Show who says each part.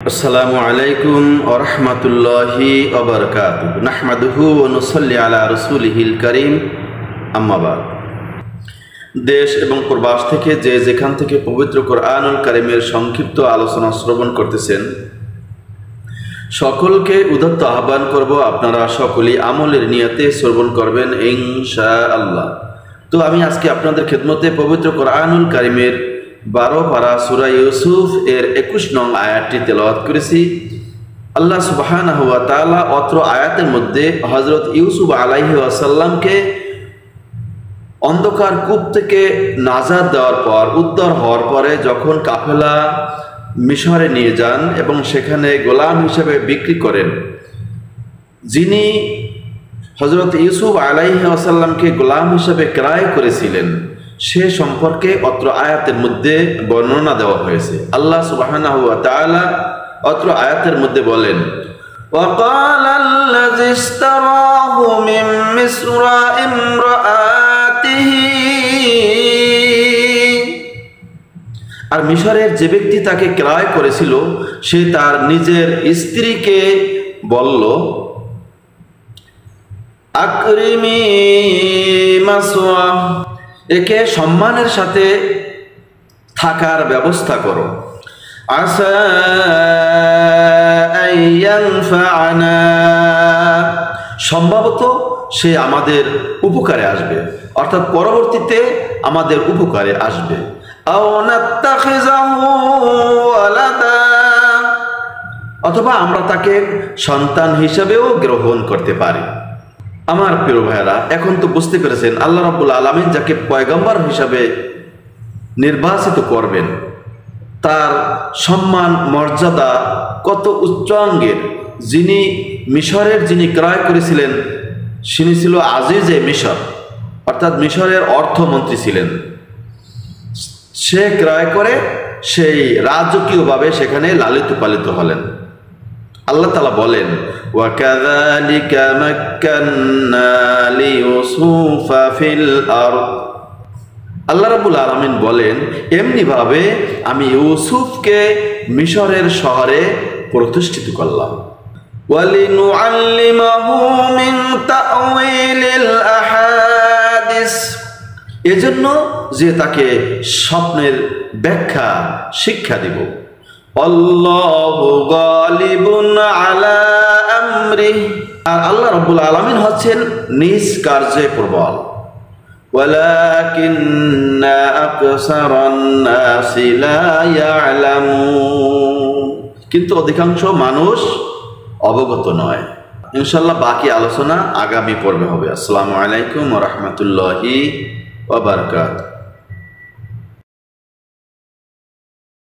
Speaker 1: আসসালামু আলাইকুম ওয়া রাহমাতুল্লাহি ওয়া বারাকাতুহু নাহমাদুহু ওয়া নুসাল্লি আলা রাসূলিহিল কারীম আম্মা বাদ। দেশ এবং প্রবাস থেকে যে যেখান থেকে পবিত্র কোরআনুল কারীমের সংক্ষিপ্ত আলোচনা শ্রবণ করতেছেন সকলকে উদাত্ত আহ্বান করব, আপনারা সকলেই আমলের নিয়তে শ্রবণ করবেন ইনশাআল্লাহ। তো আমি আজকে আপনাদের খেদমতে পবিত্র কোরআনুল কারীমের 12 পারা সূরা ইউসুফ এর 21 নং আয়াতটি তেলাওয়াত করেছি। আল্লাহ সুবহানাহু ওয়া তাআলা অত্র আয়াতের মধ্যে হযরত ইউসুফ আলাইহিস সালামকে অন্ধকার কূপ থেকে নাজাত দেওয়ার পর, উদ্ধার হওয়ার পরে যখন কাফেলা মিশরে নিয়ে যান এবং সেখানে গোলাম হিসেবে বিক্রি করেন, যিনি হযরত ইউসুফ আলাইহিস সালামকে গোলাম হিসেবে ক্রয় করেছিলেন সে সম্পর্কে অত্র আয়াতের মধ্যে বর্ণনা দেওয়া হয়েছে। আল্লাহ সুবহানাহু ওয়া তাআলা অত্র আয়াতের মধ্যে বলেন, وَقَالَ الَّذِي اشْتَرَاهُ مِنْ مِصْرَ امْرَأَتِهِ, আর মিশরের যে ব্যক্তি তাকে ক্রয় করেছিল সে তার নিজের স্ত্রীকে বলল, আকরিমি মাসওয়া, একে সম্মানের সাথে থাকার ব্যবস্থা করো। আসা আইয়ানফা'না, সম্ভবত সে আমাদের উপকারে আসবে, অর্থাৎ পরবর্তীতে আমাদের উপকারে আসবে। আও নাত্তাখিযাহু ওয়ালাদা, অথবা আমরা তাকে সন্তান হিসেবেও গ্রহণ করতে পারি। আমার প্রিয় ভাইরা, এখন তো বুঝতে পেরেছেন আল্লাহ রাব্বুল আলামিন যাকে পয়গম্বর হিসাবে নির্বাচিত করবেন তার সম্মান মর্যাদা কত উচ্চাঙ্গের। যিনি মিশরের যিনি ক্রয় করেছিলেন তিনি ছিল আজিজে মিশর, অর্থাৎ মিশরের অর্থমন্ত্রী ছিলেন। সে ক্রয় করে সেই রাজকীয়ভাবে সেখানে লালিত পালিত হলেন। আল্লাহ তাআলা বলেন, ওয়াকাযালিকা মাক্কান্না লিইউসুফা ফিল আরদ, আল্লাহ রাব্বুল আলামিন বলেন এমনিভাবে আমি ইউসুফকে মিশরের শহরে প্রতিষ্ঠিত করলাম। ওয়ালিনুআল্লিমাহু মিন তা'ওয়িলিল আহাদিস, এজন্য যে তাকে স্বপ্নের ব্যাখ্যা শিক্ষা দিব। আল্লাহু গালিবুন আলা আমরিহি, আর আল্লাহ রাব্বুল আলামিন হচ্ছেন নিজ কার্যে প্রবল। ওয়ালাকিন্না আকসারান নাসি লা ইয়ালামুন, কিন্তু অধিকাংশ মানুষ অবগত নয়। ইনশাআল্লাহ বাকি আলোচনা আগামী পর্বে হবে। আসসালামু আলাইকুম ওয়া রাহমাতুল্লাহি ওয়া বারাকাতুহু।